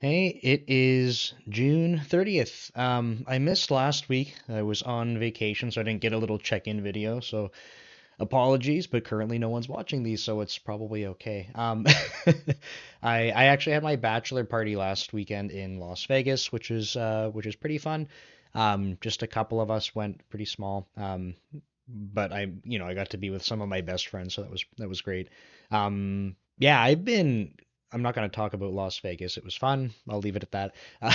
Hey, it is June 30th. I missed last week. I was on vacation, so I didn't get a little check-in video. So apologies, but currently no one's watching these, so it's probably okay. I actually had my bachelor party last weekend in Las Vegas, which is pretty fun. Just a couple of us went, pretty small. But I got to be with some of my best friends, so that was great. Yeah, I'm not going to talk about Las Vegas. It was fun. I'll leave it at that. Uh,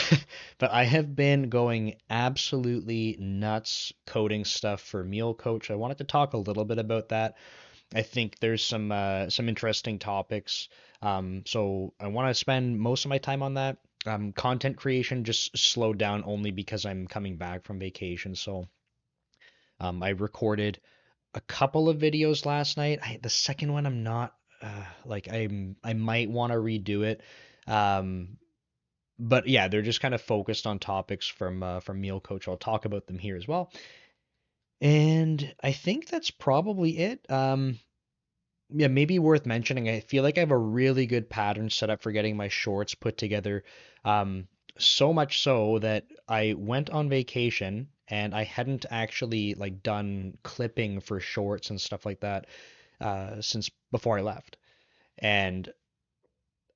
but I have been going absolutely nuts coding stuff for Meal Coach. I wanted to talk a little bit about that. I think there's some interesting topics. So I want to spend most of my time on that. Content creation just slowed down only because I'm coming back from vacation. So I recorded a couple of videos last night. The second one I'm not like I might want to redo it. Um, but yeah, they're just kind of focused on topics from Meal Coach. I'll talk about them here as well. And I think that's probably it. Yeah, maybe worth mentioning. I feel like I have a really good pattern set up for getting my shorts put together. Um, so much so that I went on vacation and I hadn't actually like done clipping for shorts and stuff like that since before I left. And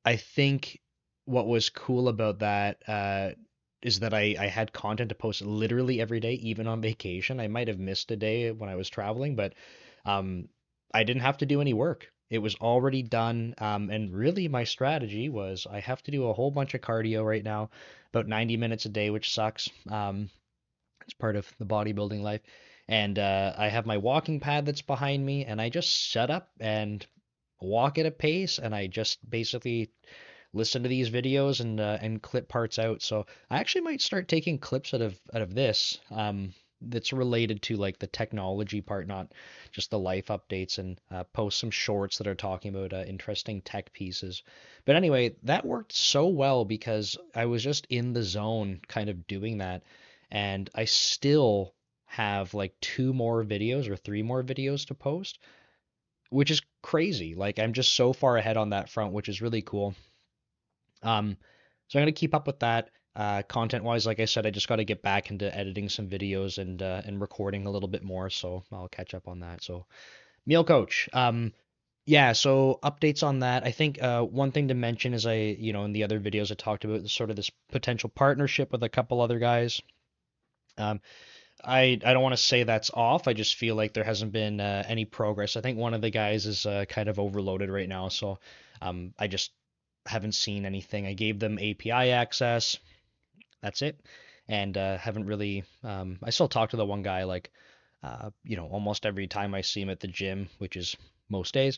I think what was cool about that is that I had content to post literally every day, even on vacation. I might have missed a day when I was traveling, but um, I didn't have to do any work. It was already done. And really, my strategy was I have to do a whole bunch of cardio right now, about 90 minutes a day, which sucks. It's part of the bodybuilding life. And I have my walking pad that's behind me, and I just set up and walk at a pace, and I just basically listen to these videos and clip parts out. So I actually might start taking clips out of this. That's related to like the technology part, not just the life updates, and post some shorts that are talking about interesting tech pieces. But anyway, that worked so well because I was just in the zone kind of doing that, and I still have like two more videos or three more videos to post, which is crazy. Like I'm just so far ahead on that front, which is really cool. So I'm gonna keep up with that. Content wise, like I said, I just got to get back into editing some videos and recording a little bit more, so I'll catch up on that. So Meal Coach, yeah. So updates on that. I think one thing to mention is in the other videos I talked about sort of this potential partnership with a couple other guys. Um, I don't want to say that's off. I just feel like there hasn't been any progress. I think one of the guys is kind of overloaded right now, so I just haven't seen anything. I gave them API access. That's it, and haven't really. I still talk to the one guy like, almost every time I see him at the gym, which is most days.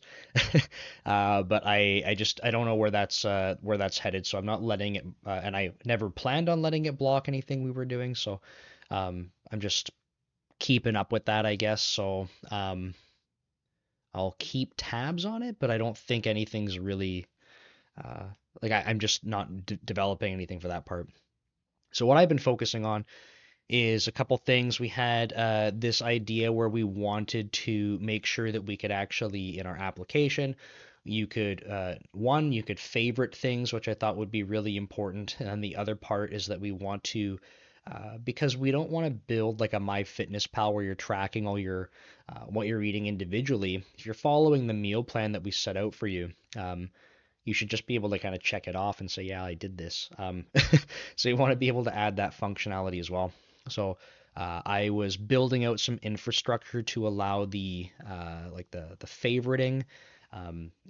But I don't know where that's headed, so I'm not letting it, and I never planned on letting it block anything we were doing. So I'm just keeping up with that, I guess. So I'll keep tabs on it, but I don't think anything's really uh, like I'm just not developing anything for that part. So what I've been focusing on is a couple things. We had this idea where we wanted to make sure that we could actually, in our application, you could favorite things, which I thought would be really important. And the other part is that we want to, because we don't want to build like a MyFitnessPal where you're tracking all your what you're eating individually. If you're following the meal plan that we set out for you, you should just be able to kind of check it off and say, yeah, I did this. So you want to be able to add that functionality as well. So I was building out some infrastructure to allow the favoriting,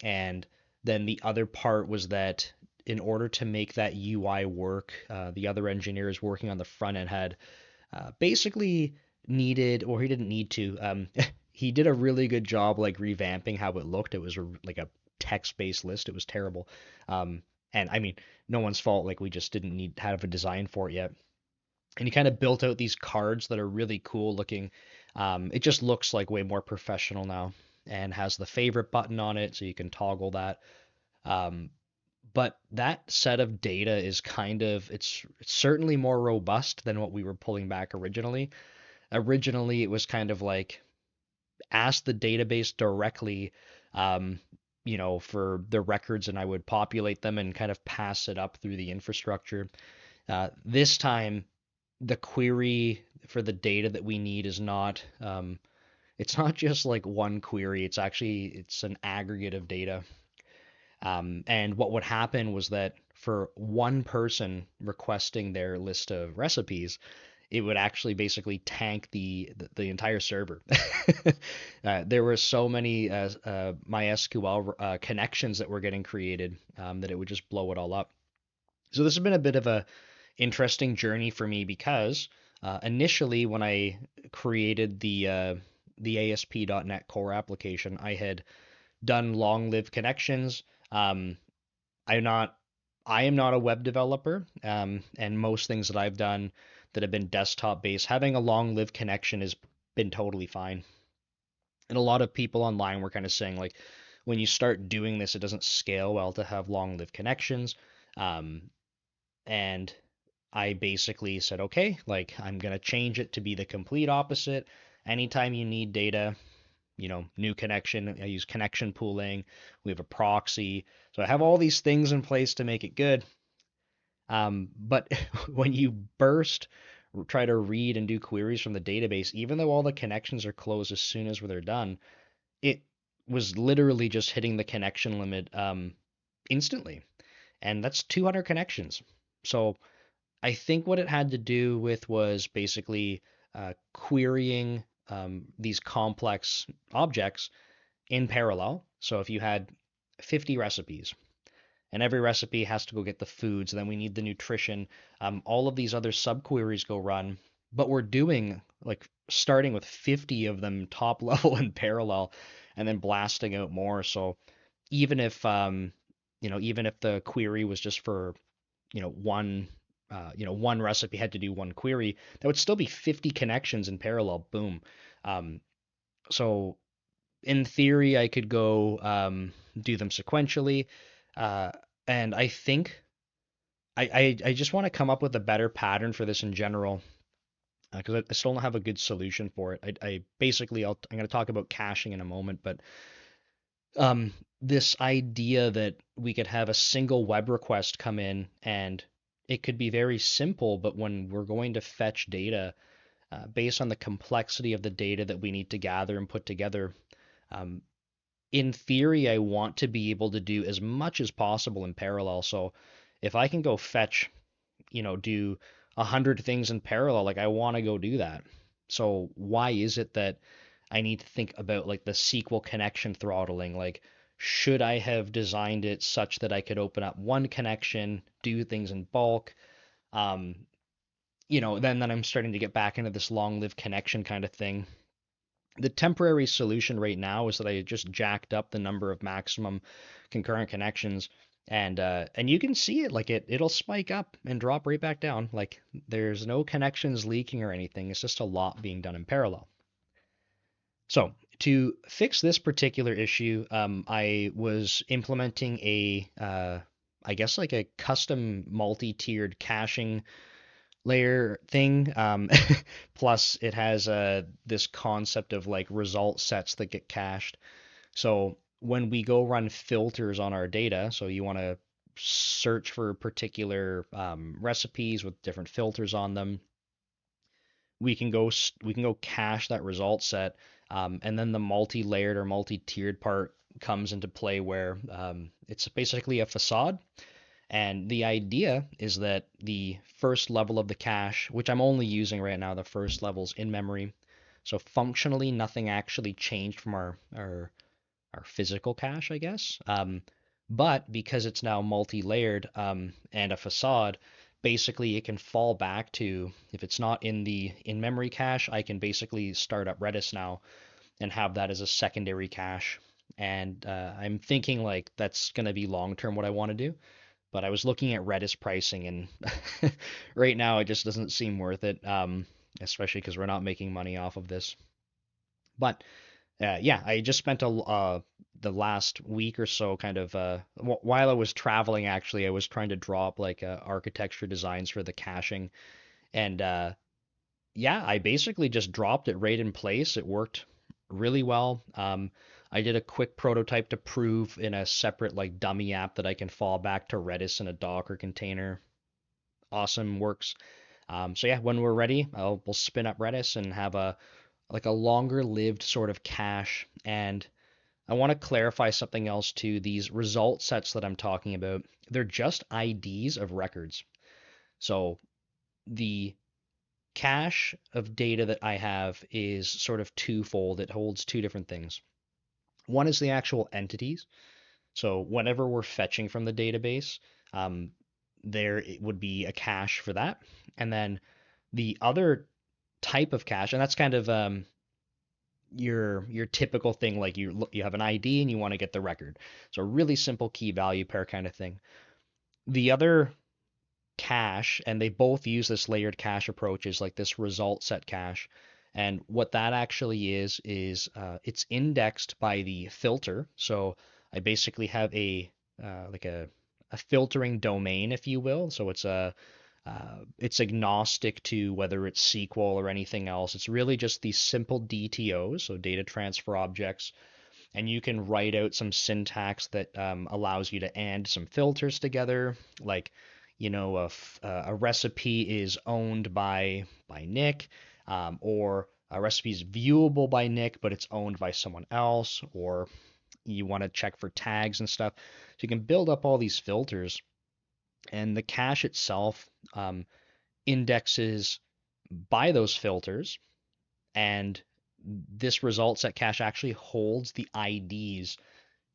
and then the other part was that in order to make that UI work, the other engineers working on the front end had basically needed, or he didn't need to. He did a really good job like revamping how it looked. It was like a text-based list. It was terrible. And I mean, no one's fault. Like we just didn't need to have a design for it yet. And he kind of built out these cards that are really cool looking. It just looks like way more professional now, and has the favorite button on it, so you can toggle that. Um, but that set of data is it's certainly more robust than what we were pulling back originally. Originally, it was kind of like ask the database directly, um, for the records, and I would populate them and kind of pass it up through the infrastructure. This time, the query for the data that we need is not it's not just like one query. It's an aggregate of data. And what would happen was that for one person requesting their list of recipes, it would actually basically tank the entire server. There were so many MySQL connections that were getting created that it would just blow it all up. So this has been a bit of a interesting journey for me because initially when I created the ASP.NET Core application, I had done long-lived connections. Um, I'm not I am not a web developer, and most things that I've done that have been desktop based, having a long-lived connection has been totally fine. And a lot of people online were kind of saying like, when you start doing this, it doesn't scale well to have long-lived connections. Um, and I basically said, okay, like I'm gonna change it to be the complete opposite. Anytime you need data, new connection. I use connection pooling. We have a proxy. So I have all these things in place to make it good. But when you try to read and do queries from the database, even though all the connections are closed as soon as they're done, it was literally just hitting the connection limit instantly. And that's 200 connections. So I think what it had to do with was basically querying these complex objects in parallel. So if you had 50 recipes and every recipe has to go get the foods, then we need the nutrition, all of these other subqueries go run, but we're doing like starting with 50 of them top level in parallel and then blasting out more. So even if even if the query was just for one one recipe had to do one query, that would still be 50 connections in parallel. Boom. Um, so in theory, I could go do them sequentially, uh, and I think I just want to come up with a better pattern for this in general because I still don't have a good solution for it. I basically I'm going to talk about caching in a moment, but um, this idea that we could have a single web request come in and it could be very simple, but when we're going to fetch data based on the complexity of the data that we need to gather and put together, um, in theory, I want to be able to do as much as possible in parallel. So if I can go fetch, do 100 things in parallel, like I want to go do that. So why is it that I need to think about like the SQL connection throttling? Like, should I have designed it such that I could open up one connection, do things in bulk? Um, then I'm starting to get back into this long-lived connection kind of thing. The temporary solution right now is that I just jacked up the number of maximum concurrent connections, and you can see it like it'll spike up and drop right back down. Like there's no connections leaking or anything. It's just a lot being done in parallel. So to fix this particular issue, I was implementing I guess like a custom multi-tiered caching layer thing. Plus, it has this concept of like result sets that get cached. So when we go run filters on our data, so you want to search for particular recipes with different filters on them, we can go cache that result set, and then the multi-layered or multi-tiered part comes into play where it's basically a facade. And the idea is that the first level of the cache, which I'm only using right now, the first level's in memory. So functionally, nothing actually changed from our physical cache, I guess. But because it's now multi-layered and a facade, basically it can fall back to, if it's not in the in-memory cache, I can basically start up Redis now and have that as a secondary cache. And I'm thinking like that's going to be long-term what I want to do. But I was looking at Redis pricing, and right now it just doesn't seem worth it, especially because we're not making money off of this. But yeah, I just spent the last week or so kind of while I was traveling. Actually, I was trying to draw up like architecture designs for the caching, and yeah, I basically just dropped it right in place. It worked really well. I did a quick prototype to prove in a separate like dummy app that I can fall back to Redis in a Docker container. Awesome, works. So yeah, when we're ready, we'll spin up Redis and have a like a longer lived sort of cache. And I want to clarify something else too. These result sets that I'm talking about, they're just IDs of records. So the cache of data that I have is sort of twofold. It holds two different things. One is the actual entities. So whenever we're fetching from the database, um, there it would be a cache for that. And then the other type of cache, and that's kind of your typical thing, like you have an ID and you want to get the record. So a really simple key value pair kind of thing. The other cache, and they both use this layered cache approach, is like this result set cache. And what that actually is it's indexed by the filter. So I basically have a like a filtering domain, if you will. So it's agnostic to whether it's SQL or anything else. It's really just these simple DTOs, so data transfer objects, and you can write out some syntax that allows you to add some filters together, like a recipe is owned by Nick, or a recipe is viewable by Nick, but it's owned by someone else, or you want to check for tags and stuff. So you can build up all these filters, and the cache itself indexes by those filters, and this result set cache actually holds the IDs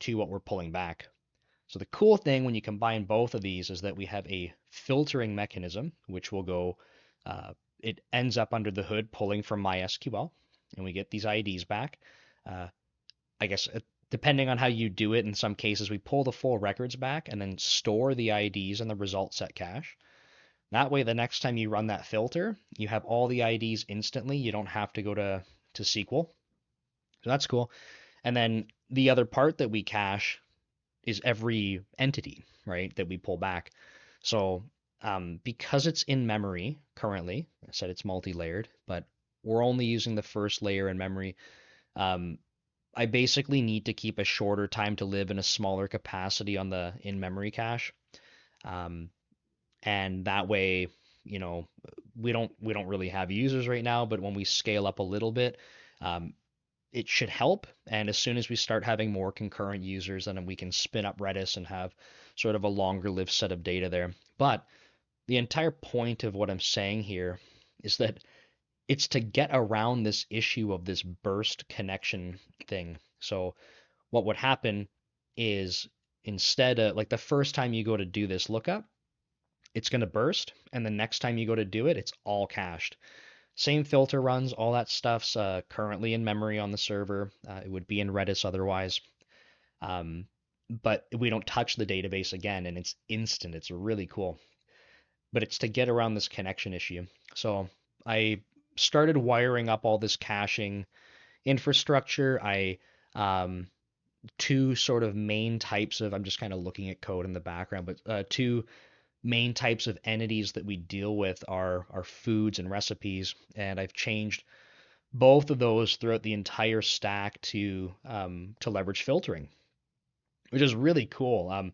to what we're pulling back. So the cool thing when you combine both of these is that we have a filtering mechanism, which will go, it ends up under the hood pulling from MySQL, and we get these IDs back. Uh, I guess depending on how you do it, in some cases we pull the full records back and then store the IDs in the result set cache. That way, the next time you run that filter, you have all the IDs instantly. You don't have to go to SQL. So that's cool. And then the other part that we cache is every entity, right, that we pull back. So because it's in memory currently, I said it's multi-layered, but we're only using the first layer in memory. Um, I basically need to keep a shorter time to live and a smaller capacity on the in-memory cache. Um, and that way, you know, we don't really have users right now, but when we scale up a little bit, um, it should help. And as soon as we start having more concurrent users, then we can spin up Redis and have sort of a longer lived set of data there. But the entire point of what I'm saying here is that it's to get around this issue of this burst connection thing. So what would happen is, instead of like the first time you go to do this lookup, it's going to burst, and the next time you go to do it, it's all cached. Same filter runs, all that stuff's currently in memory on the server. It would be in Redis otherwise. Um, but we don't touch the database again, and it's instant. It's really cool. But it's to get around this connection issue. So I started wiring up all this caching infrastructure. I two sort of main types of, I'm just kind of looking at code in the background, but two main types of entities that we deal with are foods and recipes, and I've changed both of those throughout the entire stack to leverage filtering, which is really cool.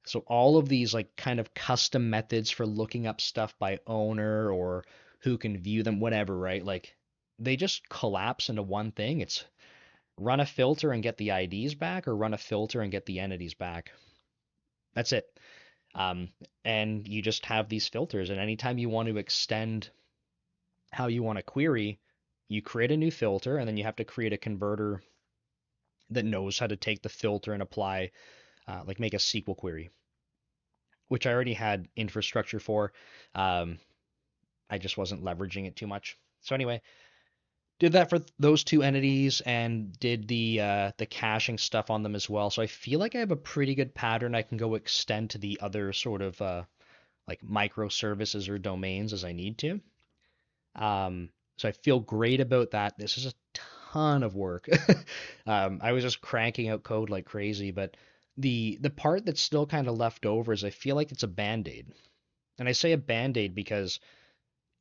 So all of these like kind of custom methods for looking up stuff by owner or who can view them, whatever, right? Like they just collapse into one thing. It's run a filter and get the IDs back, or run a filter and get the entities back. That's it. Um, and you just have these filters, and anytime you want to extend how you want to query, you create a new filter, and then you have to create a converter that knows how to take the filter and apply, like make a SQL query, which I already had infrastructure for. Um, I just wasn't leveraging it too much. So anyway, did that for those two entities and did the caching stuff on them as well. So I feel like I have a pretty good pattern I can go extend to the other sort of like microservices or domains as I need to. So I feel great about that. This is a ton of work. I was just cranking out code like crazy, but the part that's still kind of left over is I feel like it's a band-aid. And I say a band-aid because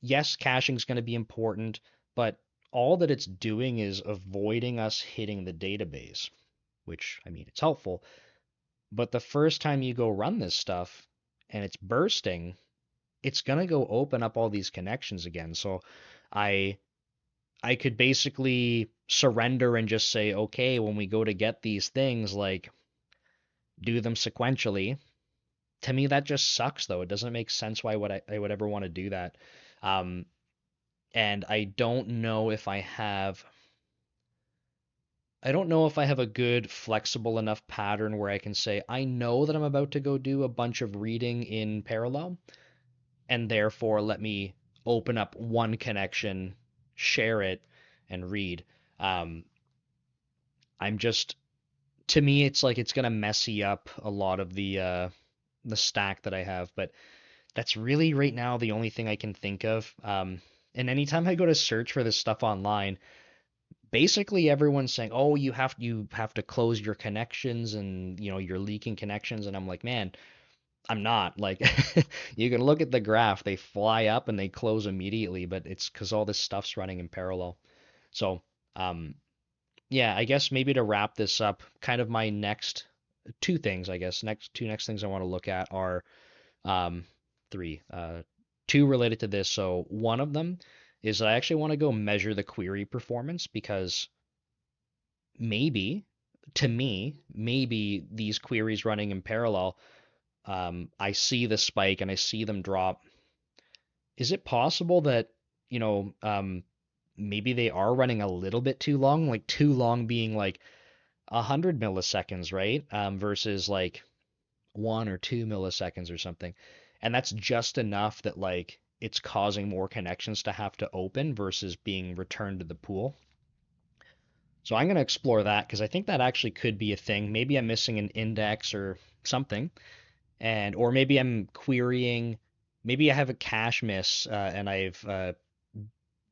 yes, caching is going to be important, but all that it's doing is avoiding us hitting the database. which I mean, it's helpful. But the first time you go run this stuff and it's bursting, it's gonna go open up all these connections again. So I I could basically surrender and just say, okay, when we go to get these things, like do them sequentially. To me, that just sucks though. It doesn't make sense why would I would ever want to do that. Um, and I don't know if I have a good flexible enough pattern where I can say, I know that I'm about to go do a bunch of reading in parallel, and therefore let me open up one connection, share it, and read. Um, I'm just to me, it's like it's gonna messy up a lot of the stack that I have, but that's really right now the only thing I can think of. And anytime I go to search for this stuff online, basically everyone's saying, "Oh, you have to close your connections, and you're leaking connections." And I'm like, man, I'm not. Like, you can look at the graph; they fly up and they close immediately, but it's because all this stuff's running in parallel. So, um, yeah, I guess maybe to wrap this up, kind of my next two things, I guess, next things I want to look at are um, three. Two related to this. So one of them is I actually want to go measure the query performance because maybe, to me, maybe these queries running in parallel, I see the spike and I see them drop. Is it possible that, you know, um, maybe they are running a little bit too long, like too long being like 100 milliseconds, right? Versus like 1 or 2 milliseconds or something. And that's just enough that like it's causing more connections to have to open versus being returned to the pool. So I'm going to explore that because I think that actually could be a thing. Maybe I'm missing an index or something, and or maybe I'm querying. Maybe I have a cache miss, and I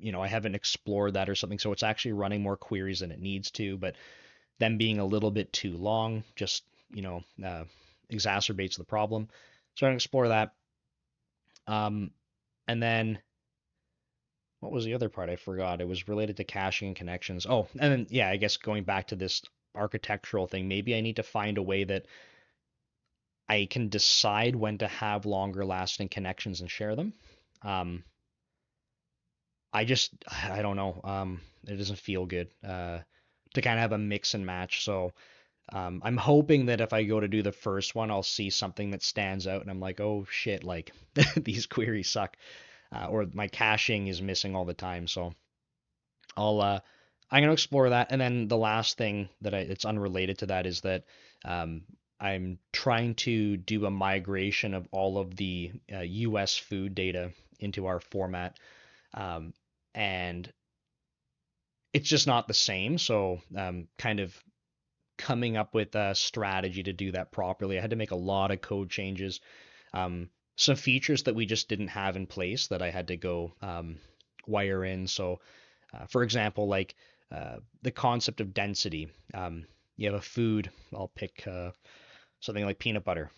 haven't explored that or something. So it's actually running more queries than it needs to, but them being a little bit too long just you know uh, exacerbates the problem. So I'm going to explore that. Um, and then what was the other part? I forgot. It was related to caching and connections. Oh, and then yeah, I guess going back to this architectural thing, maybe I need to find a way that I can decide when to have longer lasting connections and share them. Um, I don't know. It doesn't feel good to kind of have a mix and match. So I'm hoping that if I go to do the first one, I'll see something that stands out and I'm like, oh shit, like these queries suck, or my caching is missing all the time. So I'll I'm gonna explore that, and then the last thing that it's unrelated to that is that um, I'm trying to do a migration of all of the U.S. food data into our format, um, and it's just not the same. So kind of coming up with a strategy to do that properly. I had to make a lot of code changes, some features that we just didn't have in place that I had to go wire in. So for example, like the concept of density. You have a food. I'll pick something like peanut butter.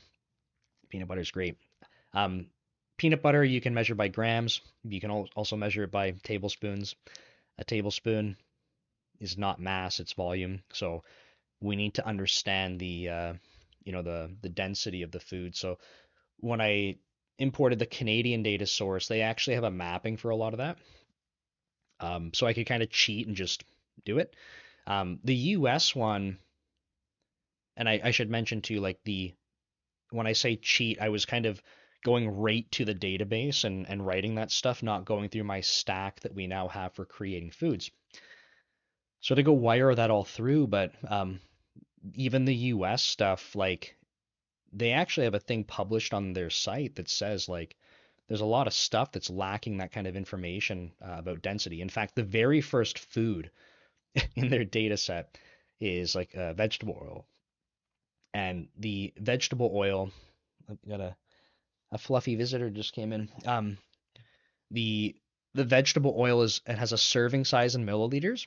Peanut butter is great. Um, Peanut butter you can measure by grams. You can also measure it by tablespoons. A tablespoon is not mass; it's volume. So we need to understand the density of the food. So when I imported the Canadian data source, they actually have a mapping for a lot of that. So I could kind of cheat and just do it. The US one, and I should mention too, like when I say cheat, I was kind of going right to the database and writing that stuff, not going through my stack that we now have for creating foods. So to go wire that all through, but even the US stuff, like they actually have a thing published on their site that says like there's a lot of stuff that's lacking that kind of information about density. In fact, the very first food in their data set is like vegetable oil. And the vegetable oil, I've got a fluffy visitor just came in. The the vegetable oil it has a serving size in milliliters,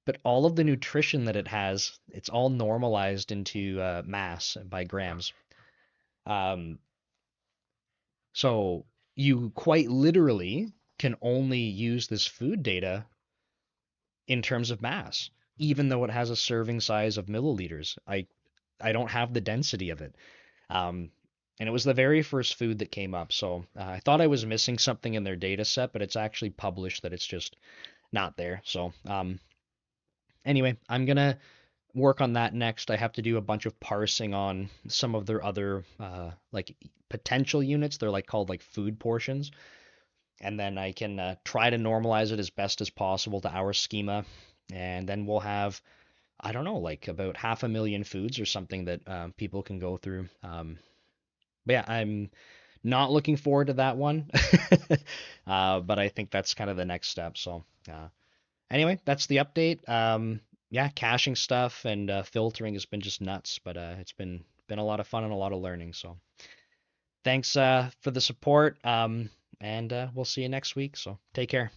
but all of the nutrition that it has, it's all normalized into mass by grams. Um, so you quite literally can only use this food data in terms of mass. even though it has a serving size of milliliters. I don't have the density of it. Um, and it was the very first food that came up. So I thought I was missing something in their data set, but it's actually published that it's just not there. So anyway, I'm gonna work on that next. I have to do a bunch of parsing on some of their other like potential units. They're like called like food portions, and then I can try to normalize it as best as possible to our schema, and then we'll have I don't know like about 500,000 foods or something that people can go through. But yeah, I'm not looking forward to that one, but I think that's kind of the next step. So anyway, that's the update. Yeah, caching stuff and filtering has been just nuts, but it's been a lot of fun and a lot of learning. So thanks for the support, and we'll see you next week. So take care.